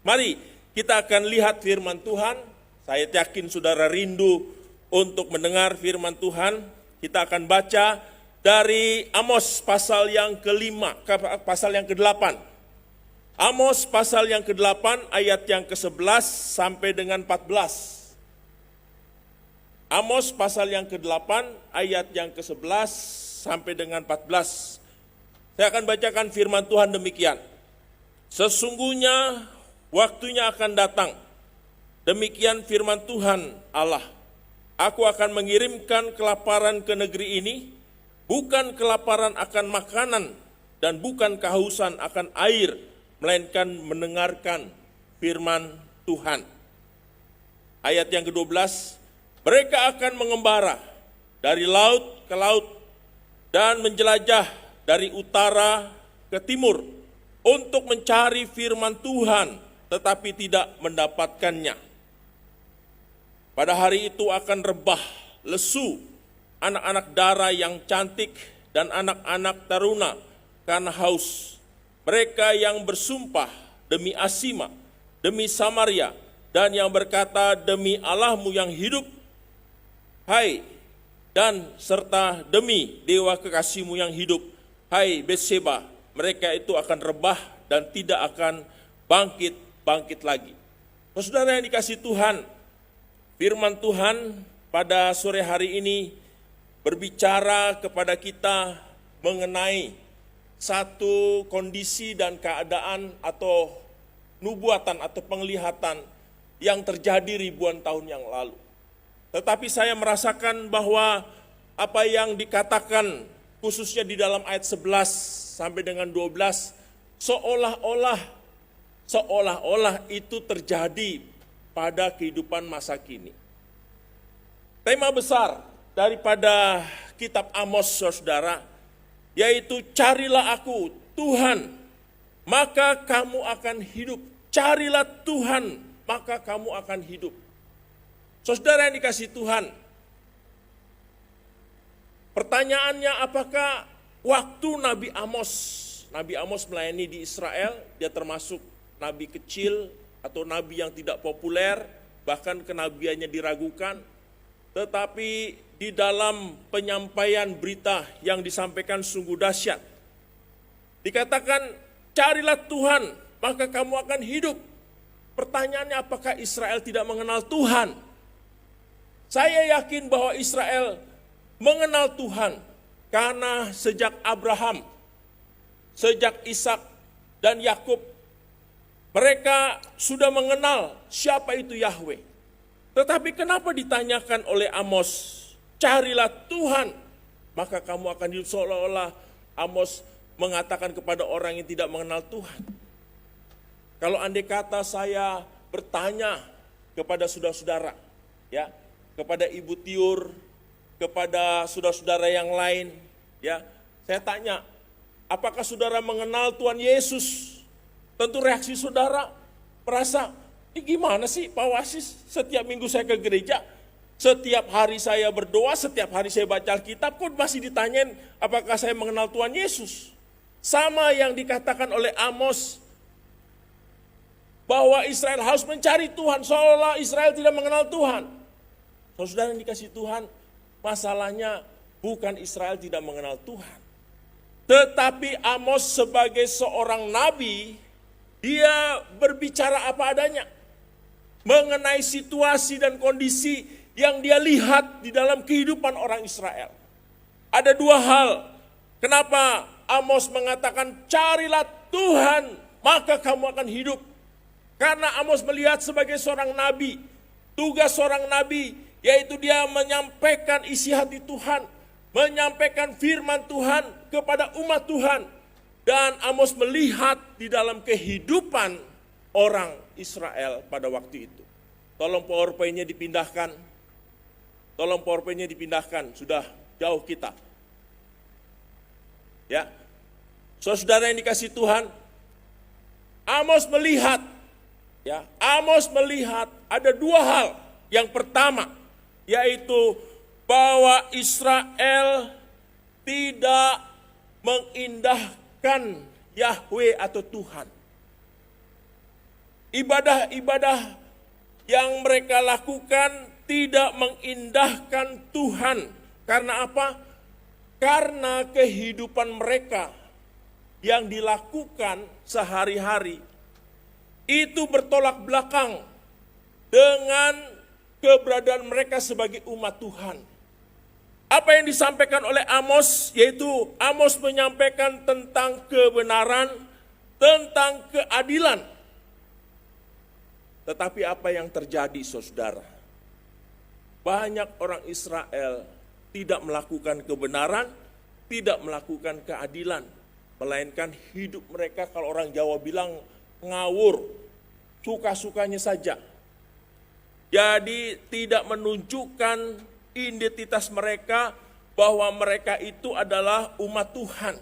Mari kita akan lihat firman Tuhan. Saya yakin saudara rindu untuk mendengar firman Tuhan. Kita akan baca dari Amos pasal yang ke-5, pasal yang ke-8. Amos pasal yang ke-8 ayat yang ke-11 sampai dengan 14. Amos pasal yang ke-8 ayat yang ke-11 sampai dengan 14. Saya akan bacakan firman Tuhan demikian. Sesungguhnya waktunya akan datang, demikian firman Tuhan Allah. Aku akan mengirimkan kelaparan ke negeri ini, bukan kelaparan akan makanan dan bukan kehausan akan air, melainkan mendengarkan firman Tuhan. Ayat yang ke-12, mereka akan mengembara dari laut ke laut dan menjelajah dari utara ke timur untuk mencari firman Tuhan, tetapi tidak mendapatkannya. Pada hari itu akan rebah, lesu, anak-anak dara yang cantik dan anak-anak taruna karena haus. Mereka yang bersumpah demi Asima, demi Samaria, dan yang berkata demi Allahmu yang hidup, hai, dan serta demi dewa kekasihmu yang hidup, hai Betseba, mereka itu akan rebah dan tidak akan bangkit lagi. Saudara yang dikasihi Tuhan, firman Tuhan pada sore hari ini berbicara kepada kita mengenai satu kondisi dan keadaan atau nubuatan atau penglihatan yang terjadi ribuan tahun yang lalu. Tetapi saya merasakan bahwa apa yang dikatakan khususnya di dalam ayat 11 sampai dengan 12 seolah-olah itu terjadi pada kehidupan masa kini. Tema besar daripada kitab Amos, saudara, yaitu carilah aku, Tuhan, maka kamu akan hidup. Carilah Tuhan, maka kamu akan hidup. Saudara yang dikasihi Tuhan, pertanyaannya apakah waktu Nabi Amos melayani di Israel, dia termasuk nabi kecil atau nabi yang tidak populer, bahkan kenabiannya diragukan, tetapi di dalam penyampaian berita yang disampaikan sungguh dahsyat. Dikatakan, carilah Tuhan, maka kamu akan hidup. Pertanyaannya apakah Israel tidak mengenal Tuhan? Saya yakin bahwa Israel mengenal Tuhan karena sejak Abraham, sejak Ishak dan Yakub, mereka sudah mengenal siapa itu Yahweh. Tetapi kenapa ditanyakan oleh Amos, carilah Tuhan, maka kamu akan hidup, seolah-olah Amos mengatakan kepada orang yang tidak mengenal Tuhan. Kalau andai kata saya bertanya kepada saudara-saudara, ya, kepada Ibu Tiur, kepada saudara-saudara yang lain, ya, saya tanya, apakah saudara mengenal Tuhan Yesus? Tentu reaksi saudara merasa, ini gimana sih Pak Wasis? Setiap minggu saya ke gereja, setiap hari saya berdoa, setiap hari saya baca Alkitab, kok masih ditanyain apakah saya mengenal Tuhan Yesus? Sama yang dikatakan oleh Amos, bahwa Israel harus mencari Tuhan, seolah Israel tidak mengenal Tuhan. Saudara yang dikasihi Tuhan, masalahnya bukan Israel tidak mengenal Tuhan. Tetapi Amos sebagai seorang nabi, dia berbicara apa adanya mengenai situasi dan kondisi yang dia lihat di dalam kehidupan orang Israel. Ada dua hal, kenapa Amos mengatakan carilah Tuhan, maka kamu akan hidup. Karena Amos melihat sebagai seorang nabi, tugas seorang nabi yaitu dia menyampaikan isi hati Tuhan, menyampaikan firman Tuhan kepada umat Tuhan. Dan Amos melihat di dalam kehidupan orang Israel pada waktu itu. Tolong PowerPoint-nya dipindahkan. Sudah jauh kita. Ya, saudara yang dikasihi Tuhan, Amos melihat, ada dua hal. Yang pertama, yaitu bahwa Israel tidak mengindahkan Yahweh atau Tuhan. ibadah-ibadah yang mereka lakukan tidak mengindahkan Tuhan. Karena apa? Karena kehidupan mereka yang dilakukan sehari-hari itu bertolak belakang dengan keberadaan mereka sebagai umat Tuhan. Apa yang disampaikan oleh Amos, yaitu Amos menyampaikan tentang kebenaran, tentang keadilan. Tetapi apa yang terjadi, saudara? Banyak orang Israel tidak melakukan kebenaran, tidak melakukan keadilan, melainkan hidup mereka, kalau orang Jawa bilang, ngawur, suka-sukanya saja. Jadi tidak menunjukkan identitas mereka bahwa mereka itu adalah umat Tuhan.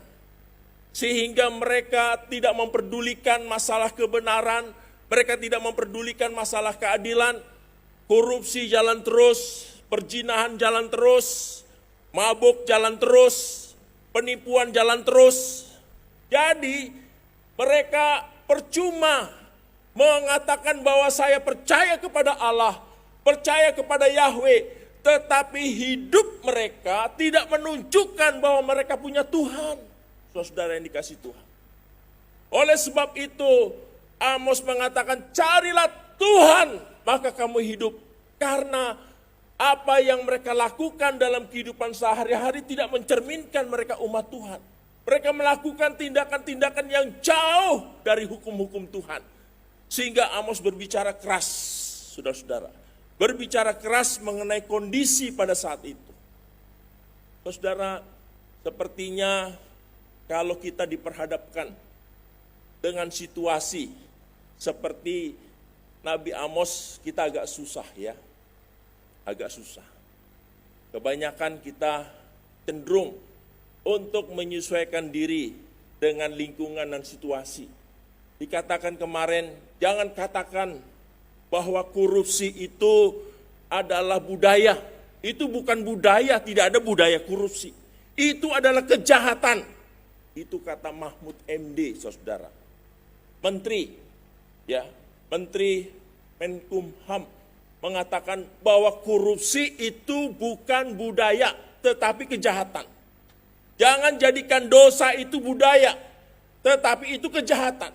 Sehingga mereka tidak memperdulikan masalah kebenaran, mereka tidak memperdulikan masalah keadilan, korupsi jalan terus, perzinahan jalan terus, mabuk jalan terus, penipuan jalan terus. Jadi mereka percuma mengatakan bahwa saya percaya kepada Allah, percaya kepada Yahweh, tetapi hidup mereka tidak menunjukkan bahwa mereka punya Tuhan. Saudara yang dikasih Tuhan. Oleh sebab itu, Amos mengatakan, carilah Tuhan, maka kamu hidup. Karena apa yang mereka lakukan dalam kehidupan sehari-hari tidak mencerminkan mereka umat Tuhan. Mereka melakukan tindakan-tindakan yang jauh dari hukum-hukum Tuhan. Sehingga Amos berbicara keras, saudara-saudara. Berbicara keras mengenai kondisi pada saat itu. Saudara, sepertinya kalau kita diperhadapkan dengan situasi seperti Nabi Amos, kita agak susah ya. Agak susah. Kebanyakan kita cenderung untuk menyesuaikan diri dengan lingkungan dan situasi. Dikatakan kemarin, jangan katakan bahwa korupsi itu adalah budaya. Itu bukan budaya, tidak ada budaya korupsi. Itu adalah kejahatan. Itu kata Mahfud MD, saudara. Menteri Menkumham mengatakan bahwa korupsi itu bukan budaya, tetapi kejahatan. Jangan jadikan dosa itu budaya, tetapi itu kejahatan.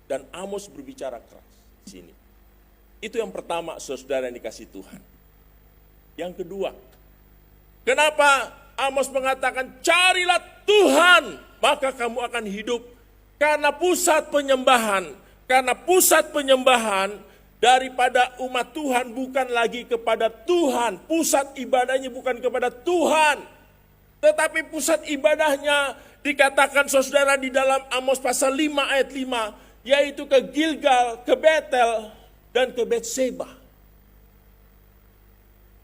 Dan Amos berbicara keras di sini. Itu yang pertama, saudara yang dikasih Tuhan. Yang kedua, kenapa Amos mengatakan carilah Tuhan, maka kamu akan hidup. Karena pusat penyembahan daripada umat Tuhan bukan lagi kepada Tuhan. Pusat ibadahnya bukan kepada Tuhan. Tetapi pusat ibadahnya dikatakan saudara di dalam Amos pasal 5 ayat 5. Yaitu ke Gilgal, ke Betel, dan ke Betseba.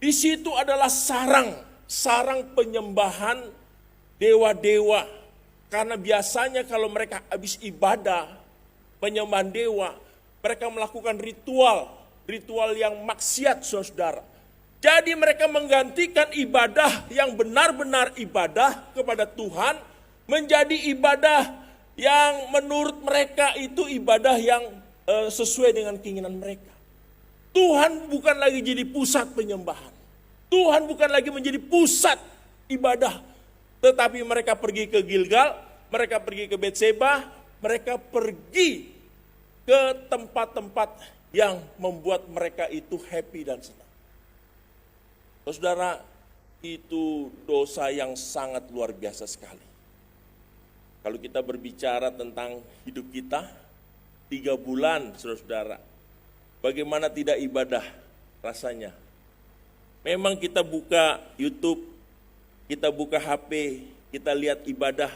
Di situ adalah sarang penyembahan dewa-dewa. Karena biasanya kalau mereka habis ibadah, penyembahan dewa, mereka melakukan ritual yang maksiat, saudara. Jadi mereka menggantikan ibadah yang benar-benar ibadah kepada Tuhan, menjadi ibadah yang menurut mereka itu ibadah yang sesuai dengan keinginan mereka. Tuhan bukan lagi jadi pusat penyembahan. Tuhan bukan lagi menjadi pusat ibadah. Tetapi mereka pergi ke Gilgal, mereka pergi ke Betseba, mereka pergi ke tempat-tempat yang membuat mereka itu happy dan senang. Saudara, itu dosa yang sangat luar biasa sekali. Kalau kita berbicara tentang hidup kita, 3 bulan, saudara-saudara, bagaimana tidak ibadah rasanya? Memang kita buka YouTube, kita buka HP, kita lihat ibadah,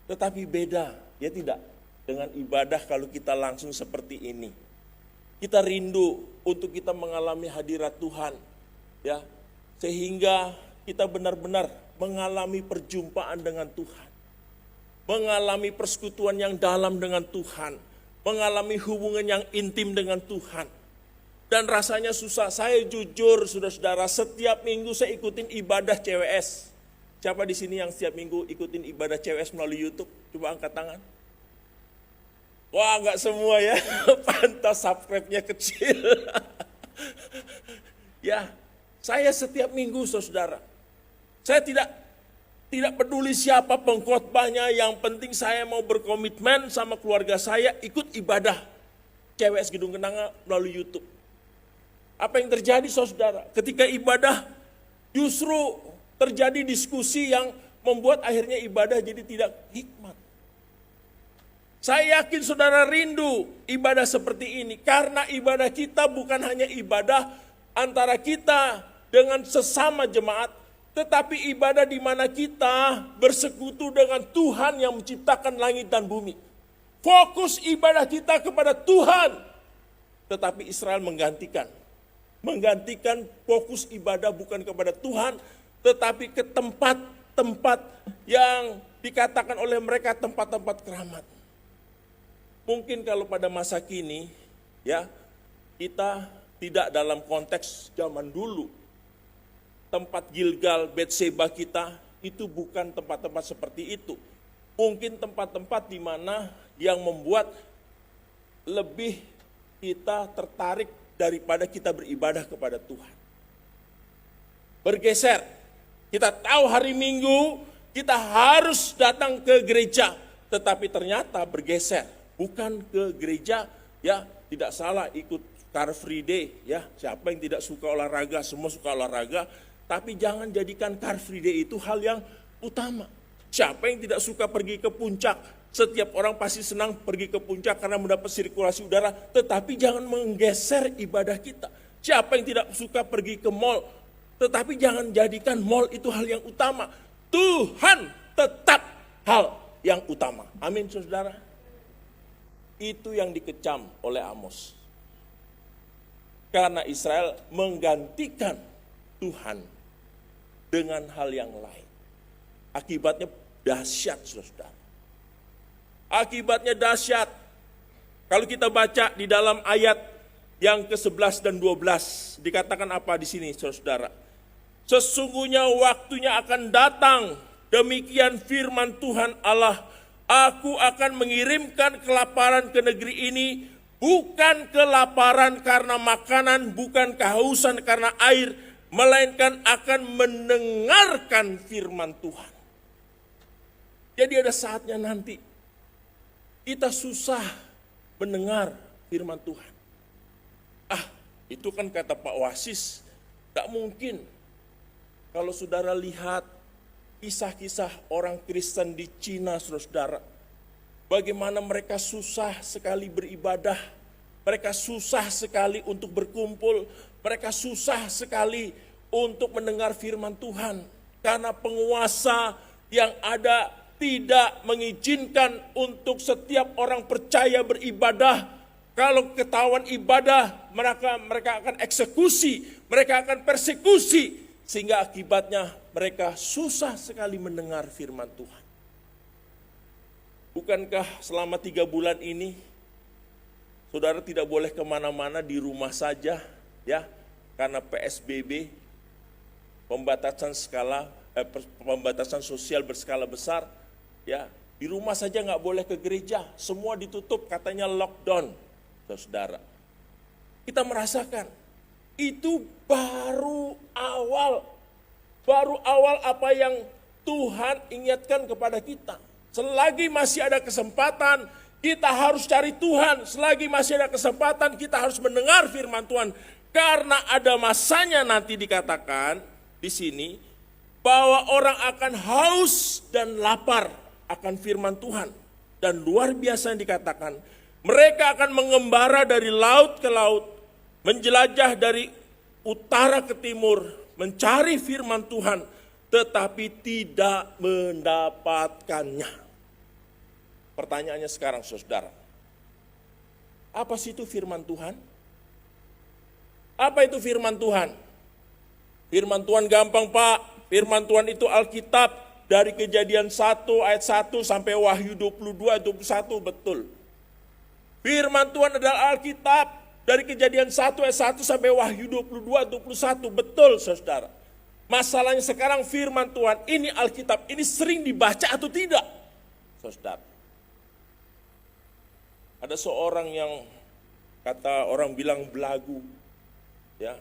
tetapi beda, ya tidak? Dengan ibadah kalau kita langsung seperti ini. Kita rindu untuk kita mengalami hadirat Tuhan, ya, sehingga kita benar-benar mengalami perjumpaan dengan Tuhan. Mengalami persekutuan yang dalam dengan Tuhan, mengalami hubungan yang intim dengan Tuhan. Dan rasanya susah. Saya jujur, saudara-saudara, setiap minggu saya ikutin ibadah CWS. Siapa di sini yang setiap minggu ikutin ibadah CWS melalui YouTube? Coba angkat tangan. Wah, nggak semua ya, pantas subscribe-nya kecil. Ya, saya setiap minggu saudara, saya tidak peduli siapa pengkhotbahnya, yang penting saya mau berkomitmen sama keluarga saya ikut ibadah CWS Gedung Kenanga melalui YouTube. Apa yang terjadi saudara? Ketika ibadah justru terjadi diskusi yang membuat akhirnya ibadah jadi tidak hikmat. Saya yakin saudara rindu ibadah seperti ini, karena ibadah kita bukan hanya ibadah antara kita dengan sesama jemaat, tetapi ibadah di mana kita bersekutu dengan Tuhan yang menciptakan langit dan bumi. Fokus ibadah kita kepada Tuhan, tetapi Israel menggantikan fokus ibadah bukan kepada Tuhan, tetapi ke tempat-tempat yang dikatakan oleh mereka tempat-tempat keramat. Mungkin kalau pada masa kini, ya, kita tidak dalam konteks zaman dulu. Tempat Gilgal, Betseba kita itu bukan tempat-tempat seperti itu. Mungkin tempat-tempat di mana yang membuat lebih kita tertarik daripada kita beribadah kepada Tuhan. Bergeser. Kita tahu hari Minggu kita harus datang ke gereja, tetapi ternyata bergeser. Bukan ke gereja, ya tidak salah ikut Car Free Day, ya siapa yang tidak suka olahraga, semua suka olahraga, tapi jangan jadikan Car Free Day itu hal yang utama. Siapa yang tidak suka pergi ke puncak, setiap orang pasti senang pergi ke puncak karena mendapat sirkulasi udara, tetapi jangan menggeser ibadah kita. Siapa yang tidak suka pergi ke mall, tetapi jangan jadikan mall itu hal yang utama. Tuhan tetap hal yang utama. Amin saudara. Itu yang dikecam oleh Amos. Karena Israel menggantikan Tuhan dengan hal yang lain. Akibatnya dahsyat, saudara. Akibatnya dahsyat. Kalau kita baca di dalam ayat yang ke-11 dan 12, dikatakan apa di sini, saudara? Sesungguhnya waktunya akan datang, demikian firman Tuhan Allah, aku akan mengirimkan kelaparan ke negeri ini, bukan kelaparan karena makanan, bukan kehausan karena air, melainkan akan mendengarkan firman Tuhan. Jadi ada saatnya nanti kita susah mendengar firman Tuhan. Itu kan kata Pak Wasis, tak mungkin. Kalau saudara lihat kisah-kisah orang Kristen di Cina, saudara, bagaimana mereka susah sekali beribadah, mereka susah sekali untuk berkumpul, mereka susah sekali untuk mendengar firman Tuhan, karena penguasa yang ada tidak mengizinkan untuk setiap orang percaya beribadah. Kalau ketahuan ibadah, mereka akan eksekusi, mereka akan persekusi, sehingga akibatnya mereka susah sekali mendengar firman Tuhan. Bukankah selama 3 bulan ini, saudara tidak boleh kemana-mana, di rumah saja, ya, karena PSBB, pembatasan sosial berskala besar, ya, di rumah saja nggak boleh ke gereja, semua ditutup, katanya lockdown, saudara. Kita merasakan itu baru awal apa yang Tuhan ingatkan kepada kita. Selagi masih ada kesempatan, kita harus cari Tuhan. Selagi masih ada kesempatan, kita harus mendengar firman Tuhan. Karena ada masanya nanti dikatakan di sini, bahwa orang akan haus dan lapar akan firman Tuhan. Dan luar biasa yang dikatakan, mereka akan mengembara dari laut ke laut, menjelajah dari utara ke timur, mencari firman Tuhan, tetapi tidak mendapatkannya. Pertanyaannya sekarang, saudara, apa sih itu firman Tuhan? Apa itu firman Tuhan? Firman Tuhan gampang, Pak. Firman Tuhan itu Alkitab, dari Kejadian 1 ayat 1 sampai Wahyu 22 ayat 21, betul. Firman Tuhan adalah Alkitab, dari Kejadian 1 ayat 1 sampai Wahyu 22 ayat 21, betul saudara. Masalahnya sekarang firman Tuhan ini, Alkitab ini sering dibaca atau tidak, saudara? Ada seorang yang kata orang bilang belagu, ya.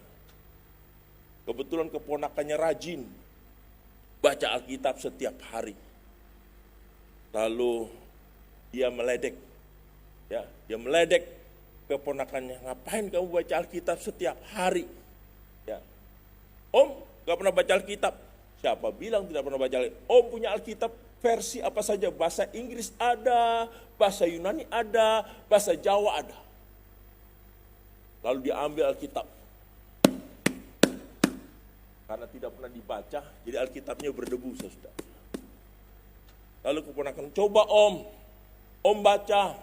Kebetulan keponakannya rajin baca Alkitab setiap hari. Lalu dia meledek, ya, dia meledek keponakannya, ngapain kamu baca Alkitab setiap hari? Ya. Om, gak pernah baca Alkitab. Siapa bilang tidak pernah baca Alkitab? Om punya Alkitab versi apa saja, bahasa Inggris ada, bahasa Yunani ada, bahasa Jawa ada. Lalu dia ambil Alkitab. Karena tidak pernah dibaca, jadi Alkitabnya berdebu, saudara. Lalu keponakan, coba Om baca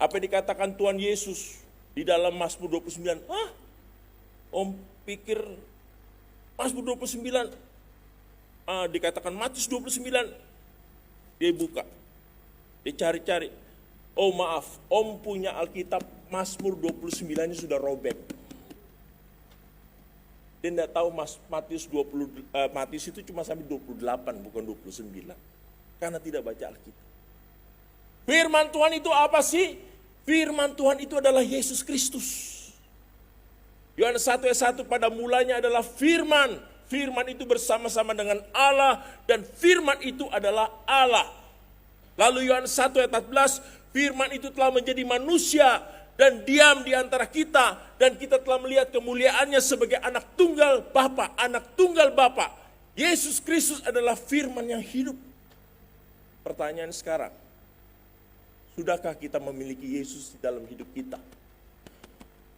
apa yang dikatakan Tuhan Yesus di dalam Mazmur 29. Hah? Om pikir Mazmur 29, dikatakan Matius 29. Dia buka, dia cari-cari. Oh maaf, Om punya Alkitab Mazmur 29-nya sudah robek. Dia tidak tahu Matius itu cuma sampai 28, bukan 29. Karena tidak baca Alkitab. Firman Tuhan itu apa sih? Firman Tuhan itu adalah Yesus Kristus. Yohanes 1 ayat 1, pada mulanya adalah firman. Firman itu bersama-sama dengan Allah dan firman itu adalah Allah. Lalu Yohanes 1 ayat 14, firman itu telah menjadi manusia dan diam di antara kita, dan kita telah melihat kemuliaannya sebagai anak tunggal Bapa, anak tunggal Bapa. Yesus Kristus adalah firman yang hidup. Pertanyaan sekarang, sudahkah kita memiliki Yesus di dalam hidup kita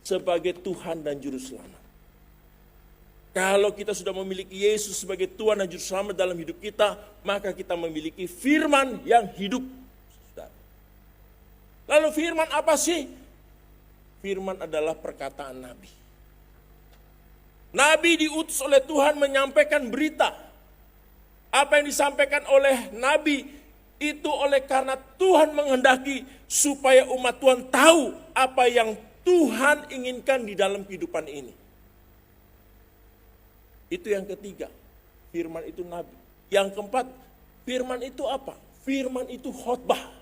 sebagai Tuhan dan Juru Selamat? Kalau kita sudah memiliki Yesus sebagai Tuhan dan Juru Selamat dalam hidup kita, maka kita memiliki firman yang hidup. Lalu firman apa sih? Firman adalah perkataan Nabi. Nabi diutus oleh Tuhan menyampaikan berita. Apa yang disampaikan oleh Nabi itu oleh karena Tuhan menghendaki supaya umat Tuhan tahu apa yang Tuhan inginkan di dalam kehidupan ini. Itu yang ketiga, firman itu Nabi. Yang keempat, firman itu apa? Firman itu khotbah.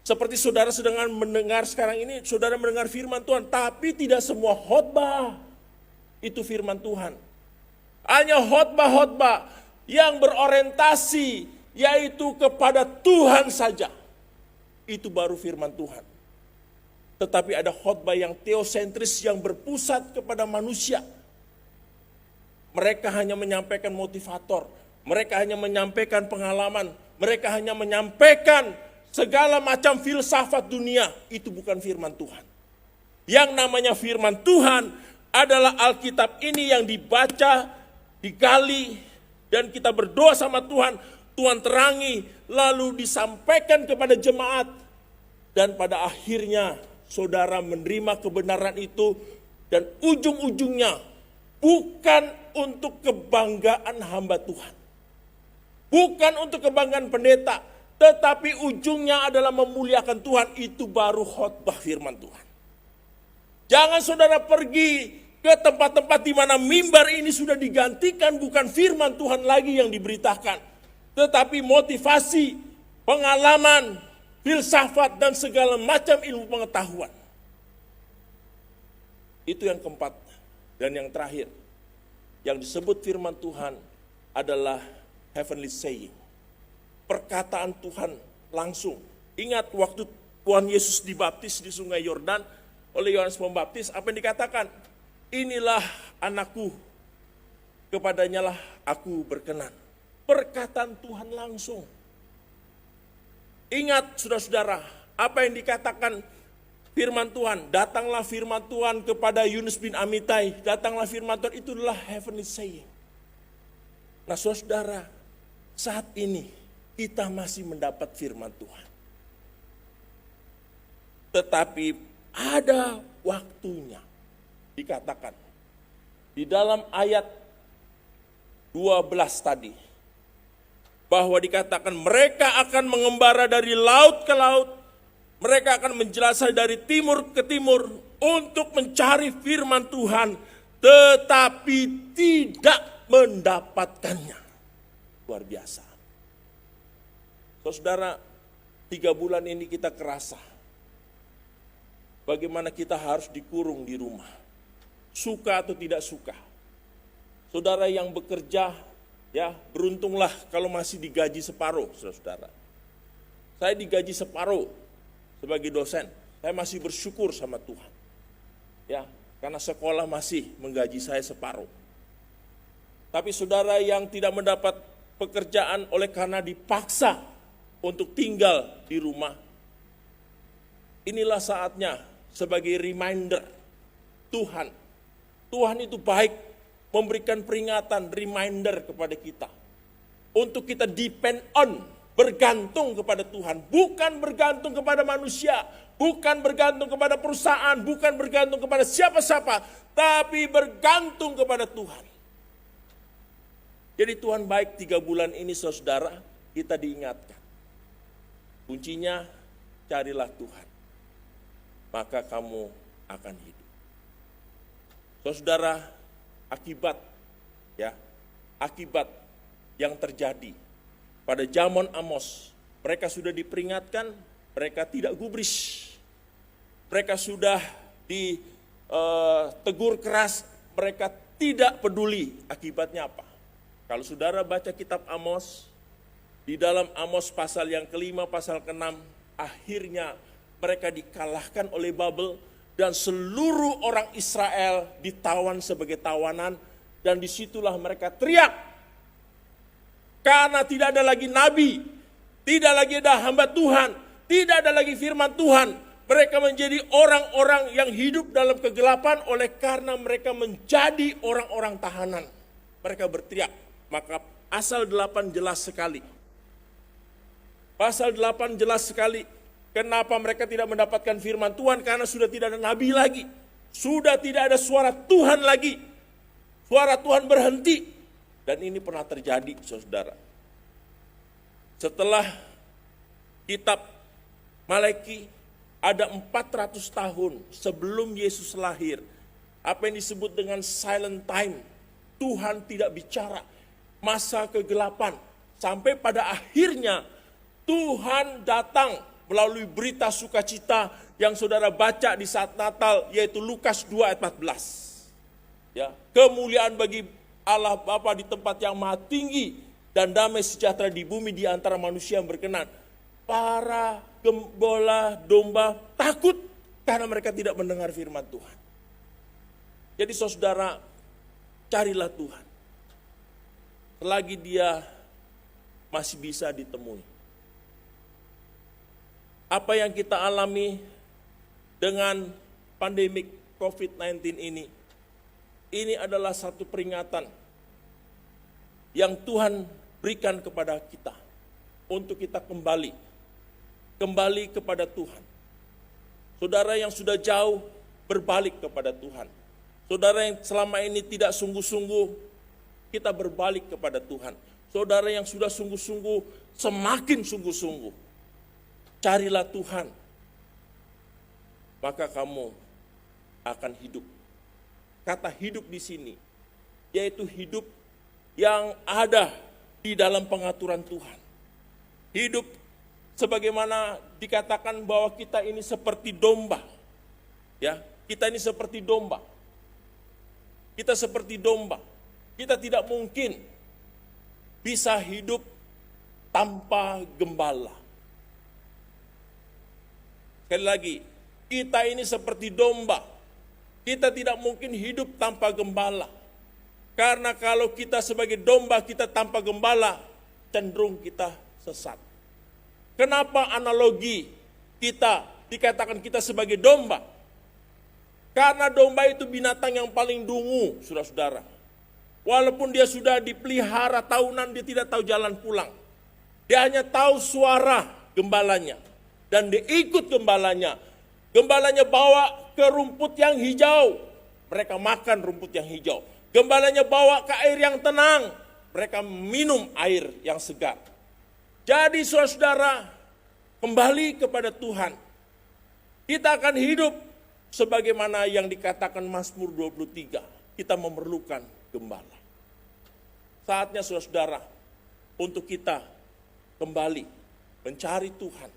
Seperti saudara sedang mendengar sekarang ini, saudara mendengar firman Tuhan, tapi tidak semua khotbah itu firman Tuhan. Hanya khotbah-khotbah yang berorientasi yaitu kepada Tuhan saja. Itu baru firman Tuhan. Tetapi ada khotbah yang teosentris yang berpusat kepada manusia. Mereka hanya menyampaikan motivator, mereka hanya menyampaikan pengalaman, mereka hanya menyampaikan segala macam filsafat dunia. Itu bukan firman Tuhan. Yang namanya firman Tuhan adalah Alkitab ini yang dibaca, digali, dan kita berdoa sama Tuhan. Tuhan terangi, lalu disampaikan kepada jemaat. Dan pada akhirnya saudara menerima kebenaran itu. Dan ujung-ujungnya bukan untuk kebanggaan hamba Tuhan. Bukan untuk kebanggaan pendeta. Tetapi ujungnya adalah memuliakan Tuhan. Itu baru khotbah firman Tuhan. Jangan saudara pergi ke tempat-tempat di mana mimbar ini sudah digantikan, bukan firman Tuhan lagi yang diberitakan, tetapi motivasi, pengalaman, filsafat, dan segala macam ilmu pengetahuan. Itu yang keempat. Dan yang terakhir, yang disebut firman Tuhan adalah heavenly saying. Perkataan Tuhan langsung. Ingat waktu Tuhan Yesus dibaptis di sungai Yordan oleh Yohanes Pembaptis, apa yang dikatakan? Inilah anakku, kepadanya lah aku berkenan. Perkataan Tuhan langsung. Ingat saudara-saudara, apa yang dikatakan firman Tuhan? Datanglah firman Tuhan kepada Yunus bin Amitai. Datanglah firman Tuhan, itu adalah heavenly saying. Nah saudara, saat ini kita masih mendapat firman Tuhan. Tetapi ada waktunya. Dikatakan di dalam ayat 12 tadi, bahwa dikatakan mereka akan mengembara dari laut ke laut, mereka akan menjelaskan dari timur ke timur untuk mencari firman Tuhan, tetapi tidak mendapatkannya. Luar biasa. Saudara, 3 bulan ini kita kerasa bagaimana kita harus dikurung di rumah, suka atau tidak suka. Saudara yang bekerja, ya beruntunglah kalau masih digaji separuh, saudara. Saya digaji separuh sebagai dosen, saya masih bersyukur sama Tuhan. Ya, karena sekolah masih menggaji saya separuh. Tapi saudara yang tidak mendapat pekerjaan oleh karena dipaksa untuk tinggal di rumah, inilah saatnya sebagai reminder Tuhan. Tuhan itu baik memberikan peringatan, reminder kepada kita. Untuk kita depend on, bergantung kepada Tuhan. Bukan bergantung kepada manusia, bukan bergantung kepada perusahaan, bukan bergantung kepada siapa-siapa, tapi bergantung kepada Tuhan. Jadi Tuhan baik 3 bulan ini saudara, kita diingatkan. Kuncinya carilah Tuhan, maka kamu akan hidup. Saudara, akibat yang terjadi pada zaman Amos, mereka sudah diperingatkan, mereka tidak gubris. Mereka sudah ditegur keras, mereka tidak peduli akibatnya apa. Kalau saudara baca kitab Amos, di dalam Amos pasal yang kelima, pasal ke-6, akhirnya mereka dikalahkan oleh Babel dan seluruh orang Israel ditawan sebagai tawanan, dan disitulah mereka teriak. Karena tidak ada lagi nabi, tidak lagi ada hamba Tuhan, tidak ada lagi firman Tuhan. Mereka menjadi orang-orang yang hidup dalam kegelapan oleh karena mereka menjadi orang-orang tahanan. Mereka berteriak. Maka pasal 8 jelas sekali. Pasal 8 jelas sekali. Kenapa mereka tidak mendapatkan firman Tuhan? Karena sudah tidak ada nabi lagi. Sudah tidak ada suara Tuhan lagi. Suara Tuhan berhenti. Dan ini pernah terjadi, saudara. Setelah kitab Malaki, ada 400 tahun sebelum Yesus lahir. Apa yang disebut dengan silent time. Tuhan tidak bicara. Masa kegelapan. Sampai pada akhirnya Tuhan datang melalui berita sukacita yang saudara baca di saat Natal, yaitu Lukas 2 ayat 14. Ya, kemuliaan bagi Allah Bapa di tempat yang maha tinggi dan damai sejahtera di bumi di antara manusia yang berkenan. Para gembala domba takut karena mereka tidak mendengar firman Tuhan. Jadi saudara, carilah Tuhan selagi dia masih bisa ditemui. Apa yang kita alami dengan pandemik COVID-19 ini adalah satu peringatan yang Tuhan berikan kepada kita untuk kita kembali kepada Tuhan. Saudara yang sudah jauh berbalik kepada Tuhan. Saudara yang selama ini tidak sungguh-sungguh, kita berbalik kepada Tuhan. Saudara yang sudah sungguh-sungguh, semakin sungguh-sungguh, carilah Tuhan, maka kamu akan hidup. Kata hidup di sini, yaitu hidup yang ada di dalam pengaturan Tuhan. Hidup sebagaimana dikatakan bahwa kita ini seperti domba. Ya, kita ini seperti domba. Kita seperti domba. Kita tidak mungkin bisa hidup tanpa gembala. Sekali lagi, kita ini seperti domba. Kita tidak mungkin hidup tanpa gembala. Karena kalau kita sebagai domba, kita tanpa gembala, cenderung kita sesat. Kenapa analogi kita dikatakan kita sebagai domba? Karena domba itu binatang yang paling dungu, saudara-saudara. Walaupun dia sudah dipelihara tahunan, dia tidak tahu jalan pulang. Dia hanya tahu suara gembalanya. Dan dia ikut gembalanya. Gembalanya bawa ke rumput yang hijau. Mereka makan rumput yang hijau. Gembalanya bawa ke air yang tenang. Mereka minum air yang segar. Jadi saudara, kembali kepada Tuhan. Kita akan hidup sebagaimana yang dikatakan Mazmur 23. Kita memerlukan gembala. Saatnya saudara, untuk kita kembali mencari Tuhan,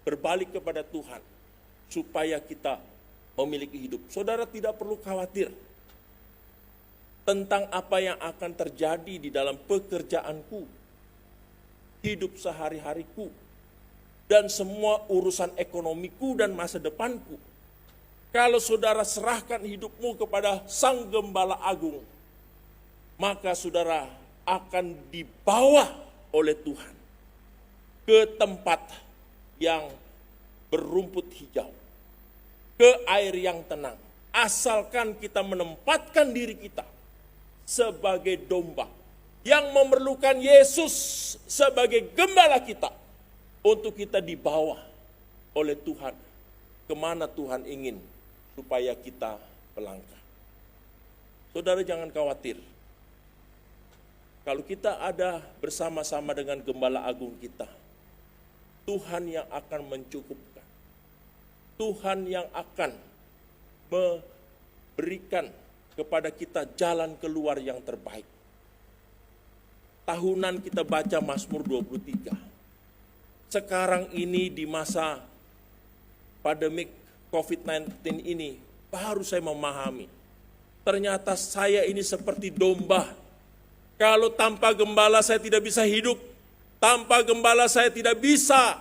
berbalik kepada Tuhan, supaya kita memiliki hidup. Saudara tidak perlu khawatir tentang apa yang akan terjadi di dalam pekerjaanku, hidup sehari-hariku, dan semua urusan ekonomiku dan masa depanku. Kalau saudara serahkan hidupmu kepada Sang Gembala Agung, maka saudara akan dibawa oleh Tuhan ke tempat yang berumput hijau, ke air yang tenang. Asalkan kita menempatkan diri kita sebagai domba yang memerlukan Yesus sebagai gembala kita, untuk kita dibawa oleh Tuhan kemana Tuhan ingin supaya kita melangkah. Saudara jangan khawatir. Kalau kita ada bersama-sama dengan Gembala Agung kita, Tuhan yang akan mencukupkan. Tuhan yang akan memberikan kepada kita jalan keluar yang terbaik. Tahunan kita baca Mazmur 23. Sekarang ini di masa pandemik COVID-19 ini, baru saya memahami. Ternyata saya ini seperti domba. Kalau tanpa gembala saya tidak bisa hidup. Tanpa gembala saya tidak bisa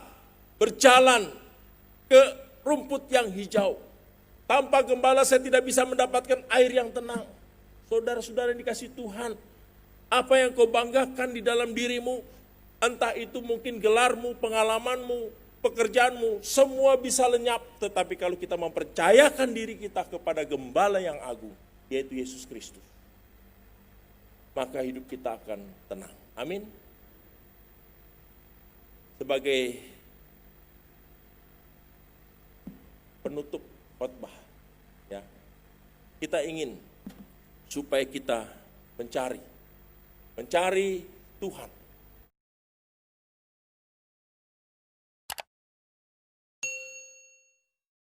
berjalan ke rumput yang hijau. Tanpa gembala saya tidak bisa mendapatkan air yang tenang. Saudara-saudara yang dikasihi Tuhan, apa yang kau banggakan di dalam dirimu, entah itu mungkin gelarmu, pengalamanmu, pekerjaanmu, semua bisa lenyap. Tetapi kalau kita mempercayakan diri kita kepada Gembala yang agung, yaitu Yesus Kristus, maka hidup kita akan tenang. Amin. Sebagai penutup khotbah, ya, kita ingin supaya kita mencari Tuhan